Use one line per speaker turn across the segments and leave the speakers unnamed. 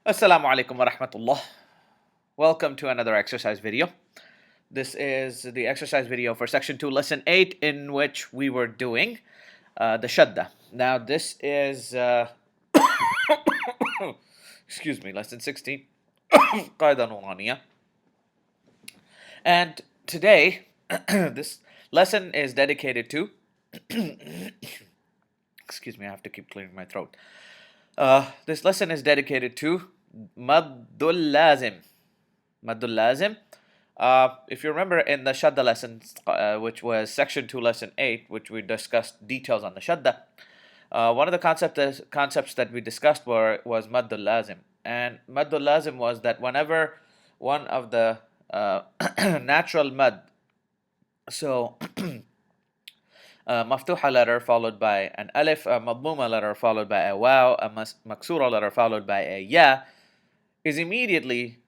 Assalamu alaikum wa rahmatullah. Welcome to another exercise video. This is the exercise video for section 2, lesson 8, in which we were doing the shadda. Now, this is, excuse me, lesson 16, Qaida Nooraniya. And today, this lesson is dedicated to, excuse me, I have to keep clearing my throat. This lesson is dedicated to Maddul Lazim. Maddul Lazim. If you remember in the Shadda lesson, which was section 2, lesson 8, which we discussed details on the Shadda, one of the concepts that we discussed was Maddul Lazim. And Maddul Lazim was that whenever one of the natural mad, so maftuha letter followed by an alif, a madmuma letter followed by a waw, a maksura letter followed by a ya, is immediately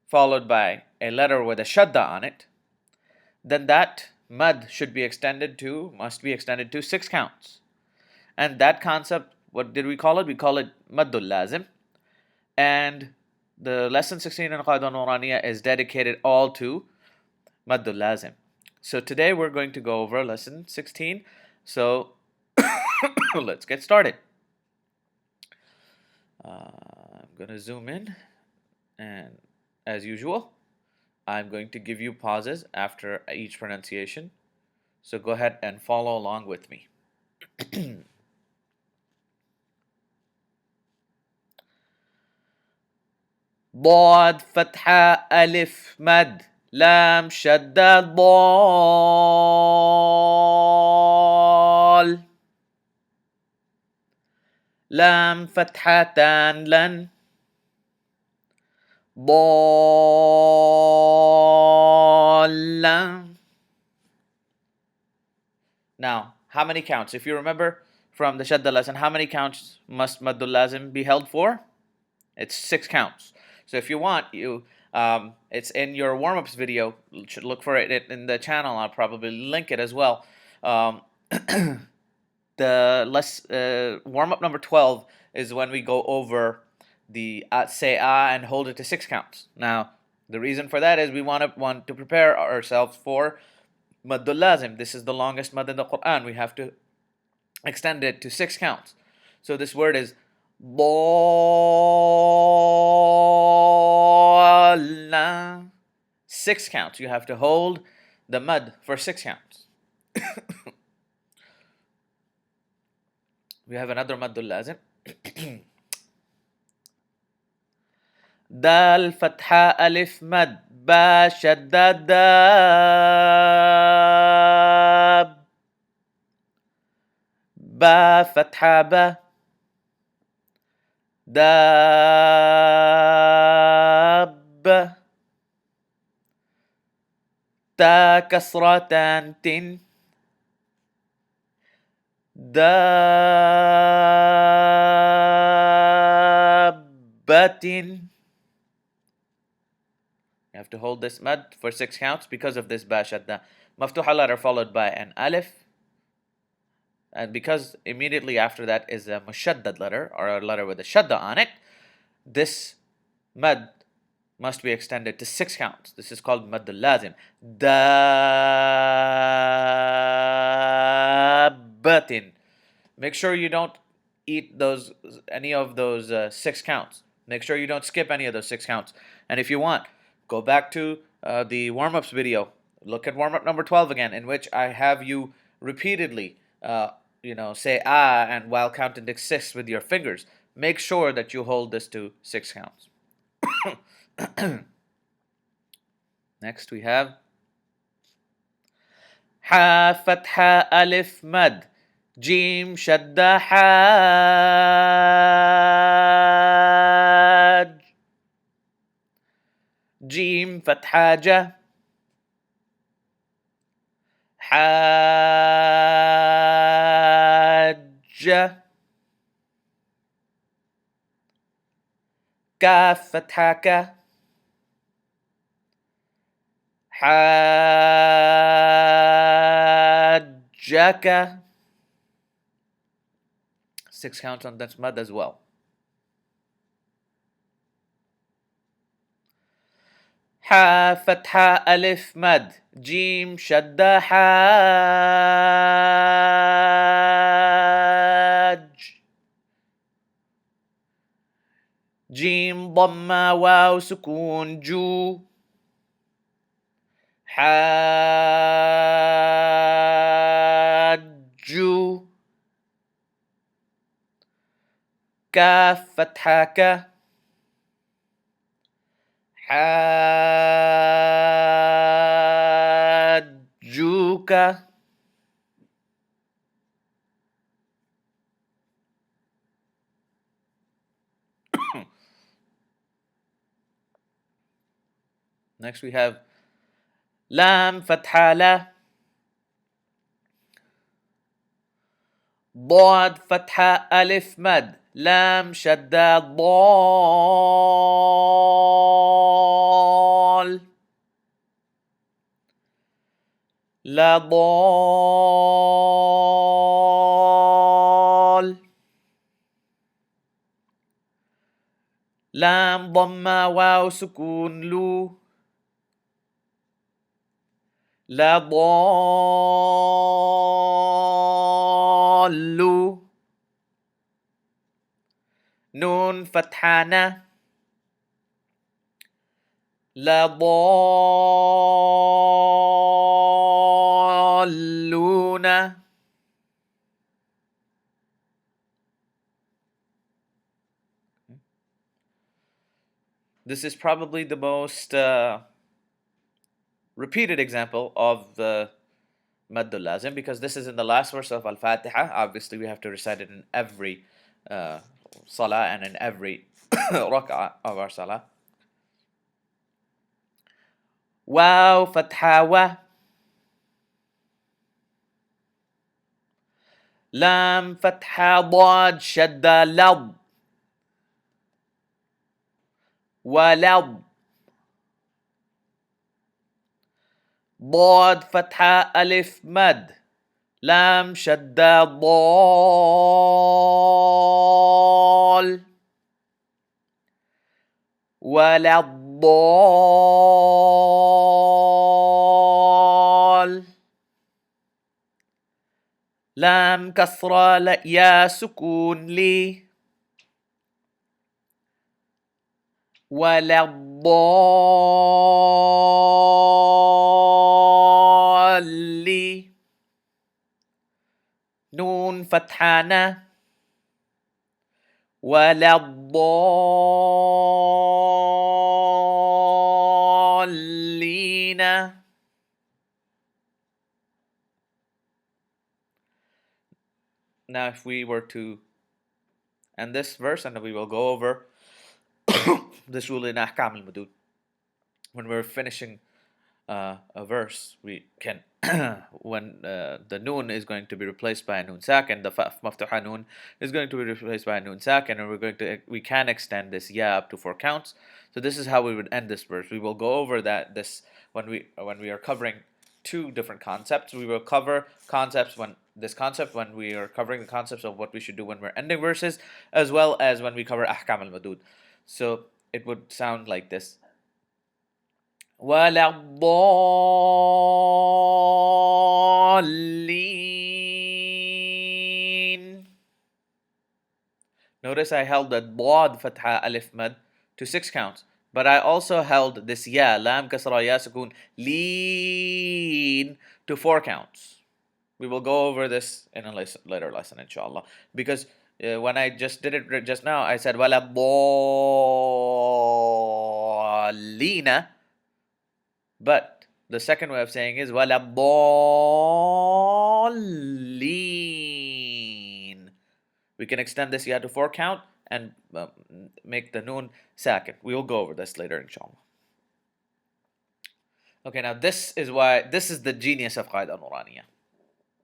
followed by a letter with a shadda on it, then that mad must be extended to 6 counts. And that concept, what did we call it? We call it maddul lazim. And the lesson 16 in Qaida Nooraniya is dedicated all to maddul lazim. So today we're going to go over lesson 16. So let's get started. I'm going to zoom in, and as usual, I'm going to give you pauses after each pronunciation. So go ahead and follow along with me. ضاد فتحة ألف مد لام شدة ضال لام فتحة تان لن ضالا. Now, how many counts? If you remember from the Shadda lesson, how many counts must Maddul Lazim be held for? It's 6 counts. So if you want, it's in your warm-ups video. You should look for it in the channel. I'll probably link it as well. The warm-up number 12 is when we go over the say and hold it to 6 counts. Now, the reason for that is we want to prepare ourselves for Maddul Lazim. This is the longest mad in the Quran. We have to extend it to 6 counts. So this word is ضالة. 6 counts. You have to hold the mad for 6 counts. We have another maddul lazim. دال فتحة ألف مد با شدة داب با فتحة با داب تا كسرة تان تن دابة. You have to hold this mad for 6 counts because of this ba shadda. Maftuha letter followed by an alif. And because immediately after that is a mushaddad letter, or a letter with a shadda on it, this mad must be extended to 6 counts. This is called maddul lazim. Dabbatin. Make sure you don't eat any of those 6 counts. Make sure you don't skip any of those 6 counts. And if you want, go back to the warm-ups video. Look at warm-up number 12 again, in which I have you repeatedly say and while counting to 6 with your fingers. Make sure that you hold this to 6 counts. Next we have Ha Fatha Alif Mad Jim Shadda Haj Jim Fatha Ja Hajja Kaf Fatha Ka Hajjaka. 6 counts on that mad as well. حا فتحة ألف مد جيم شدة حاج جيم ضمة واو سكون جو حاجو كاف فتحة ك حاجوك. Next we have لام فتحة لا ضاد فتحة ألف مد لام شدة ضال لا ضال لام ضمة واو سكون لو لا ضالو نون فتحانة لا ضالون. This is probably the most repeated example of the Maddul Lazim because this is in the last verse of Al-Fatiha. Obviously, we have to recite it in every salah and in every rak'ah of our salah. Waw fatha wa lam fatha dad shadda lad walad ضاد فتحة ألف مد لام شدة ضال ولا الضال لام كسرة يا سكون لي ولا الضال نون فتحانة ولا الضالين. Now if we were to end this verse and we will go over this rule in Ahkam al-Madud. When we're finishing a verse, we can when the noon is going to be replaced by a noon sakin, the maftuha noon is going to be replaced by a noon sakin, and we can extend this ya up to 4 counts. So this is how we would end this verse. We will go over that this when we are covering two different concepts. We will cover concepts when we are covering the concepts of what we should do when we're ending verses, as well as when we cover ahkam al-madud. So it would sound like this. ولا الضالين. Notice I held the ضاد فتحة ألف مد to 6 counts, but I also held this ya lam kasra ya sukun leen to 4 counts. We will go over this in a later lesson, inshallah, because when I just did it just now, I said ولا الضالين. But the second way of saying is وَلَا الضَّالِّينَ. We can extend this ya to 4 count and make the noon sakin. We will go over this later, inshallah. Okay, now this is the genius of Qaida Nooraniya.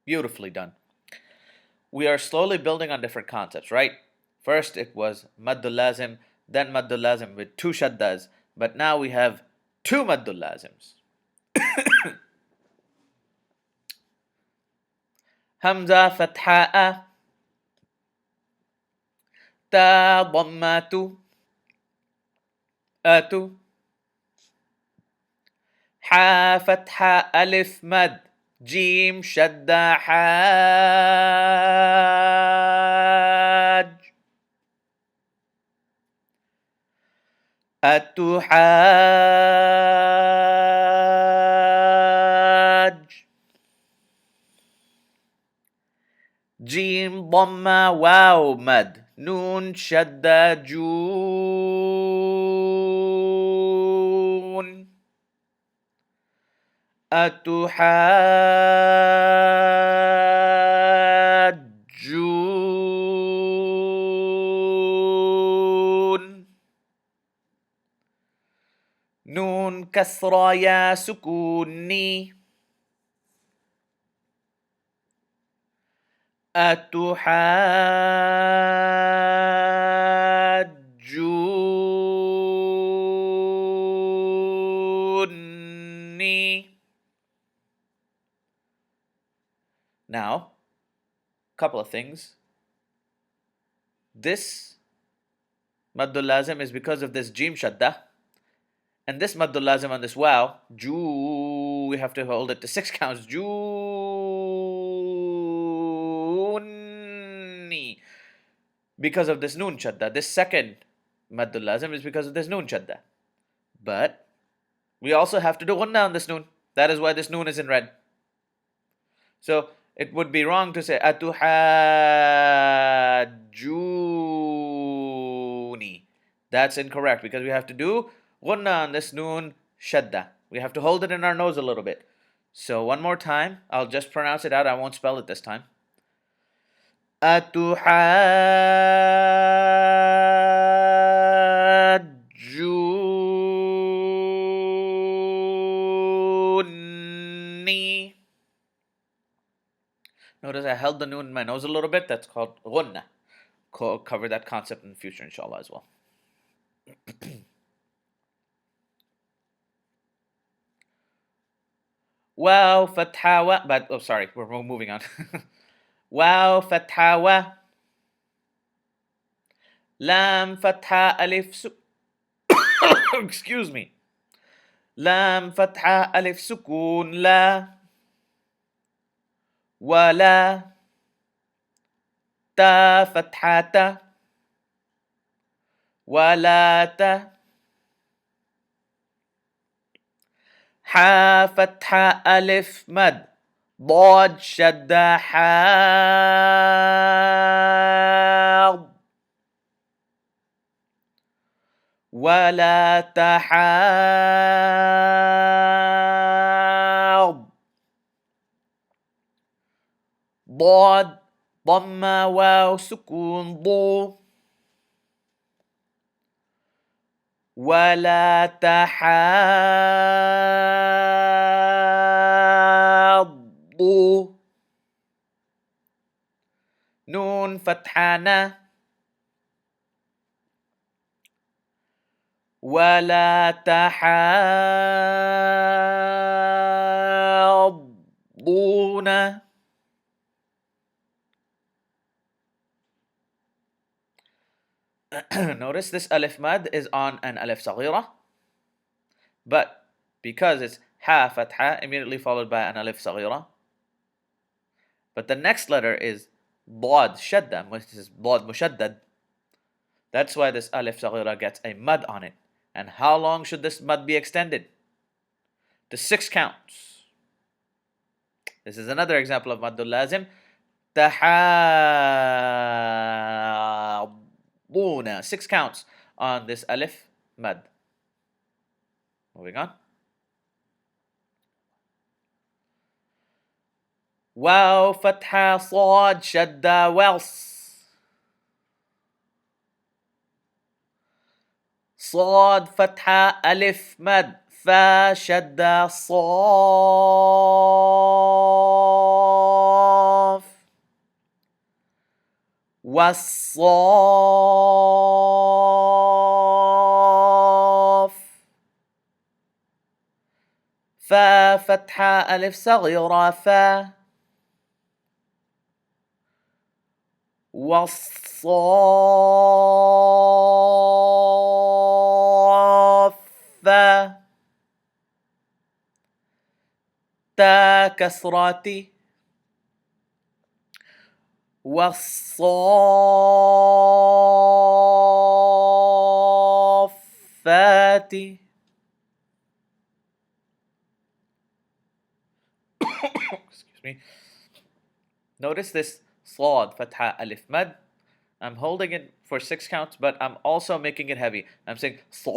Beautifully done. We are slowly building on different concepts, right? First it was Maddul Lazim, then Maddul Lazim with 2 shaddas, but now we have 2 Maddul Lazims. همزة فتحاء تا ضمات أتو حا فتحة ألف مد جيم شدة حاج التحاج جيم ضمة واو مد نون شدة جون أتحاجون نون كسرة يا سكوني أتحاجوني. Now, couple of things. This maddul lazim is because of this jim shadda, and this maddul lazim on this wow, ju, we have to hold it to 6 counts. Juni, because of this noon shadda. This second maddul lazim is because of this noon shadda. But we also have to do gunna on this noon. That is why this noon is in red. So it would be wrong to say atuhajjuni. That's incorrect because we have to do gunna on this noon shadda. We have to hold it in our nose a little bit. So one more time, I'll just pronounce it out. I won't spell it this time. Atuhajjuni. Notice I held the noon in my nose a little bit. That's called gunna. Cover that concept in the future, inshallah, as well. Wow, fathawa. But, oh, sorry, we're moving on. Wow, fathawa. Lam, fatha, alif, excuse me. Lam, fatha, alif, sukun, la. Wala. Ta, fathata. Walata. حا فتحة ألف مد ضاد شدة حاض ولا تحاض ضاد ضمة واو سكون ضو ولا تحاضوا نون فتحانة ولا تحاضون. Notice this alif mad is on an alif saghira, but because it's ha fatha immediately followed by an alif saghira, but the next letter is dad shadda, which is dad mushaddad. That's why this alif saghira gets a mad on it. And how long should this mad be extended? To 6 counts. This is another example of maddul lazim. Tahadduna. 6 counts on this alif mad. Moving on. Waw fatha sad shadda wals. صاد فتحة ألف مد فا شدة صاف والصاف فا فتحة ألف صغيرة فا والصاف كسرات والصافات. Excuse me. Notice this صاد فتحة ألف مد. I'm holding it for 6 counts, but I'm also making it heavy. I'm saying صاف.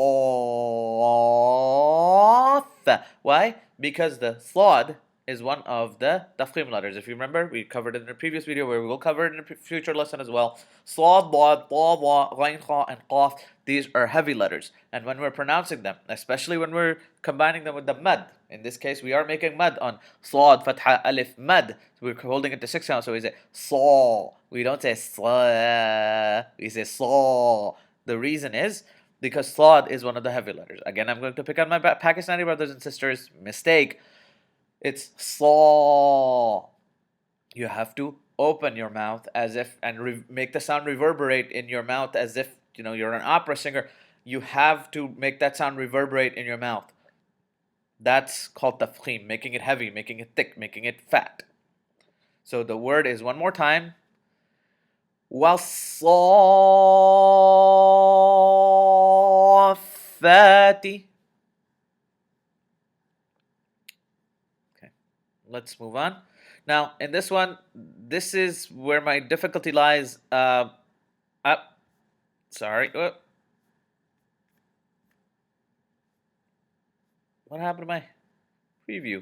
Why? Because the صاد is one of the tafkhim letters. If you remember, we covered it in a previous video where we will cover it in a future lesson as well. صاد, ضاد, ضا, ضا, غين, خا, and قاف. These are heavy letters. And when we're pronouncing them, especially when we're combining them with the mad, in this case, we are making mad on صاد, فتحة, alif, mad. So we're holding it to 6 counts, so we say صا. We don't say صا. We say صا. The reason is because صاد is one of the heavy letters. Again, I'm going to pick on my Pakistani brothers and sisters. Mistake. It's saw. You have to open your mouth as if and make the sound reverberate in your mouth as if you're an opera singer. You have to make that sound reverberate in your mouth. That's called tafkhim, making it heavy, making it thick, making it fat. So the word is one more time. والصافات. Let's move on. Now, in this one, this is where my difficulty lies. Sorry. What happened to my preview?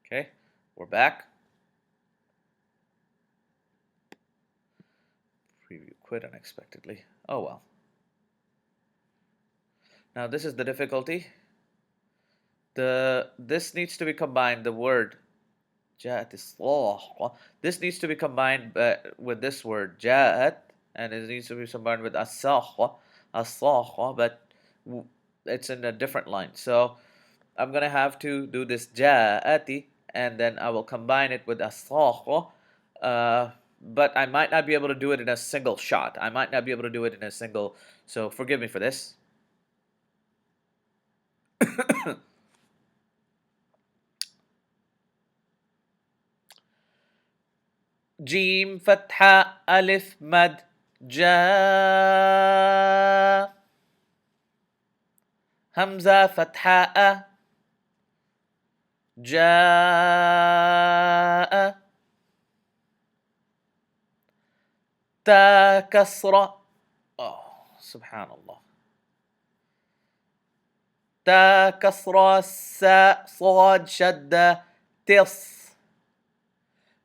Okay, we're back. Preview quit unexpectedly. Oh well. Now this is the difficulty. This needs to be combined. The word جاءت. This needs to be combined with this word جاءت, and it needs to be combined with الصاخة, but it's in a different line. So I'm gonna have to do this جاءت, and then I will combine it with الصاخة. But I might not be able to do it in a single shot. I might not be able to do it in a single. So forgive me for this. جيم فتحة ألف مد جاء. همزة فتحة أ جاء. تا كسرة. سبحان الله. تا كسرة ساء صاد شدة تص.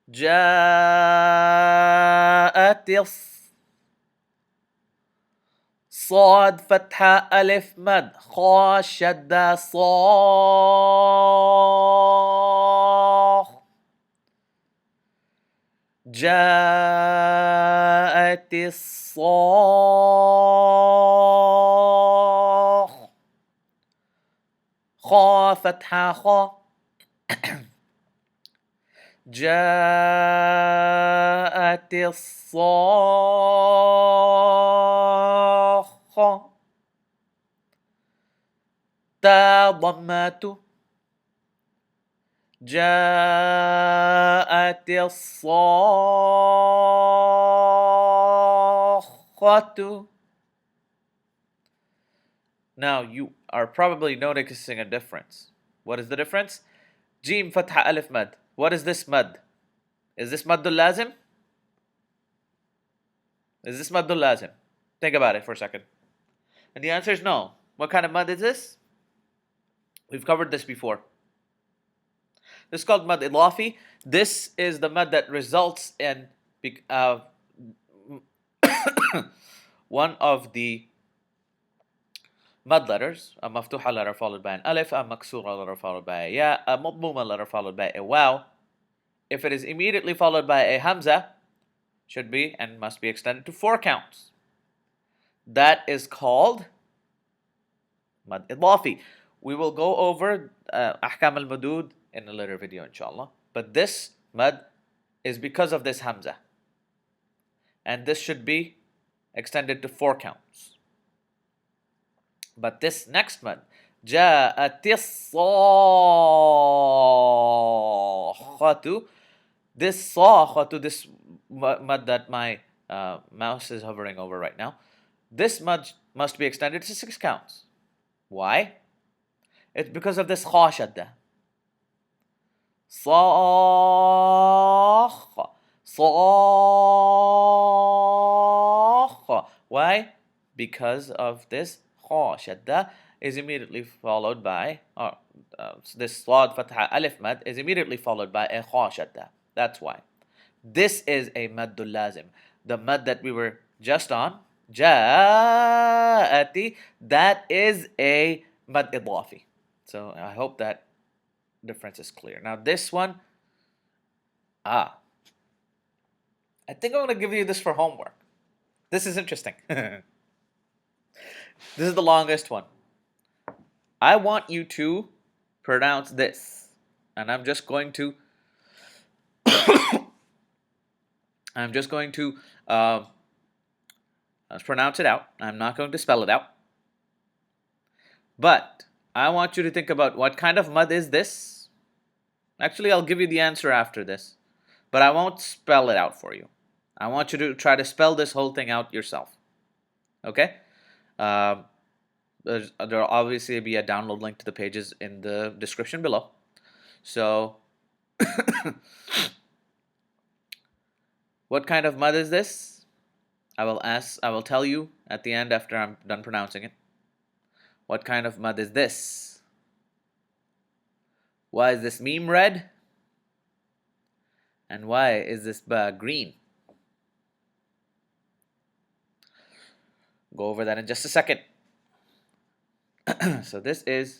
جاء تص. صاد فتحة ألف مد خا شدة صاخ. جاءت الصاخ. خا فتحة خا. جاءت الصاخة. تا ضمات. جاءت الصاخة. Now you are probably noticing a difference. What is the difference? Jim fatha alif mad. What is this mad? Is this maddul lazim? Is this maddul lazim? Think about it for a second. And the answer is no. What kind of mad is this? We've covered this before. This is called mad idafi. This is the mad that results in one of the mad letters, a maftuha letter followed by an alif, a maksura letter followed by a ya, a madmuma letter followed by a waw. If it is immediately followed by a hamza, should be and must be extended to 4 counts. That is called mad idafi. We will go over ahkam al-madud in a later video, inshallah. But this mad is because of this hamza. and this should be extended to 4 counts. But this next mad, جاءت الصاخة, this صاخة, this mad that my mouse is hovering over right now, this mad must be extended to 6 counts. Why? It's because of this kha shadda. صاخ صاخ. Why? Because of this kha shadda is immediately followed by, this صاد fatha alif mad is immediately followed by a kha shadda. That's why. This is a maddul lazim. The mad that we were just on, جاءت, that is a mad idafi. So I hope that difference is clear. Now this one, I think I'm going to give you this for homework. This is interesting. This is the longest one. I want you to pronounce this, and I'm just going to pronounce it out. I'm not going to spell it out. But I want you to think about what kind of mud is this. Actually, I'll give you the answer after this, but I won't spell it out for you. I want you to try to spell this whole thing out yourself. Okay? There'll obviously be a download link to the pages in the description below. So, what kind of mud is this? I will tell you at the end after I'm done pronouncing it. What kind of mud is this? Why is this meme red? And why is this ba green? Go over that in just a second. So this is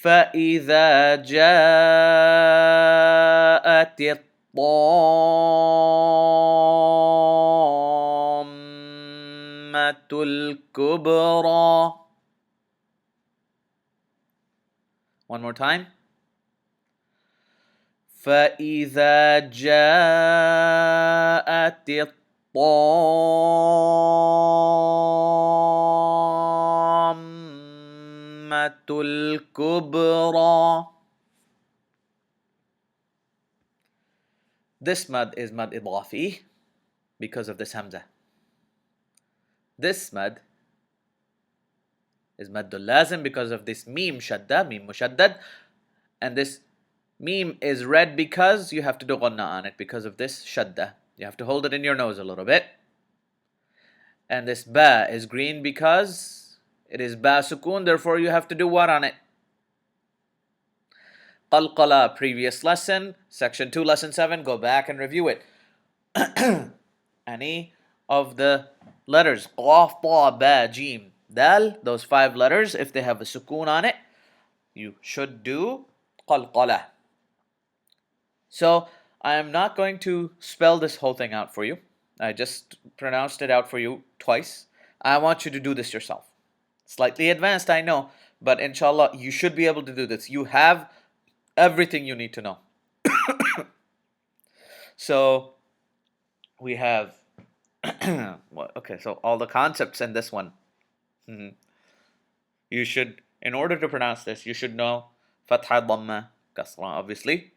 فَإِذَا جَاءَتِ الطَّامَّةُ الْكُبْرَى. One more time. فَإِذَا جَاءَتِ الطَّامَّةُ الْكُبْرَى. This mad is mad idafi because of this hamza. This mad is maddul lazim because of this meme shadda, meme mushaddad, and this meme is red because you have to do ghanna on it because of this shadda. You have to hold it in your nose a little bit. And this ba is green because it is ba sukoon, therefore you have to do what on it? Qalqala, previous lesson, section 2, lesson 7, go back and review it. Any of the letters, qaf, ta, ba, jim, dal, those 5 letters, if they have a sukoon on it, you should do qalqala. So, I am not going to spell this whole thing out for you. I just pronounced it out for you twice. I want you to do this yourself. Slightly advanced, I know, but inshallah, you should be able to do this. You have everything you need to know. So, we have, okay, so all the concepts in this one. You should, in order to pronounce this, you should know fatha, dhamma, kasra, obviously.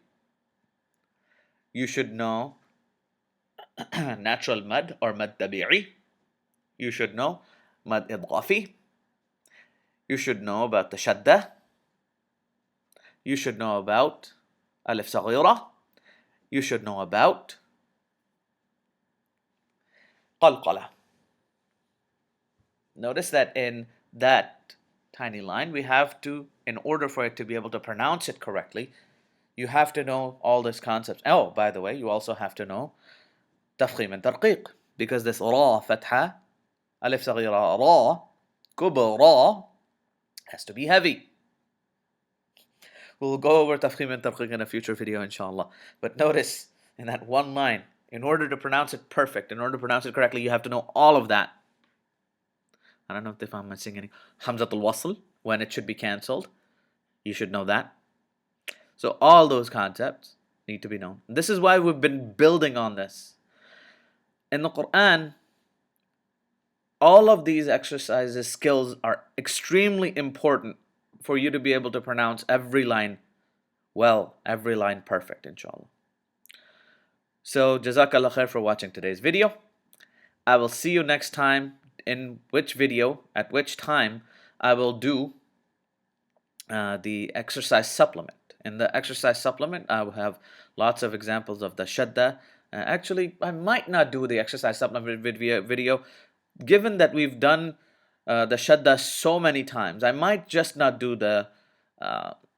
You should know natural mad or mad tabi'i. You should know mad idghafi. You should know about the shadda. You should know about alif saghira. You should know about qalqala. Notice that in that tiny line, we have to, in order for it to be able to pronounce it correctly, you have to know all these concepts. Oh, by the way, you also have to know tafkhim and tarqiq, because this ra, fatha, alif saghira, ra, kubra, has to be heavy. We'll go over tafkhim and tarqiq in a future video, inshallah. But notice, in that one line, in order to pronounce it perfect, in order to pronounce it correctly, you have to know all of that. I don't know if I'm missing any. Hamzatul wasl, when it should be cancelled. You should know that. So all those concepts need to be known. This is why we've been building on this. In the Quran, all of these exercises, skills are extremely important for you to be able to pronounce every line well, every line perfect, inshallah. So, Jazakallah khair for watching today's video. I will see you next time in which video, at which time I will do the exercise supplement. In the exercise supplement, I will have lots of examples of the shadda. Actually, I might not do the exercise supplement video. Given that we've done the shadda so many times, I might just not do the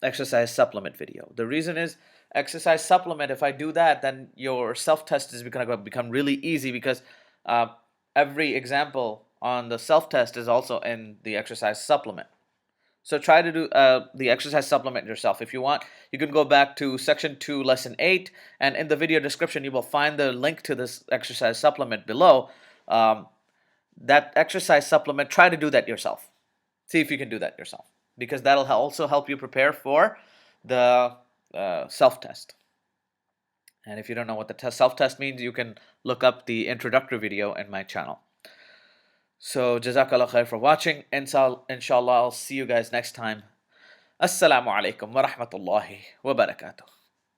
exercise supplement video. The reason is, exercise supplement, if I do that, then your self-test is going to become really easy, because every example on the self-test is also in the exercise supplement. So try to do the exercise supplement yourself. If you want, you can go back to section 2, lesson 8, and in the video description, you will find the link to this exercise supplement below. That exercise supplement, try to do that yourself. See if you can do that yourself, because that'll also help you prepare for the self-test. And if you don't know what the self-test means, you can look up the introductory video in my channel. So, Jazakallah khair for watching. Inshallah, I'll see you guys next time. Assalamu alaikum wa rahmatullahi wa barakatuh.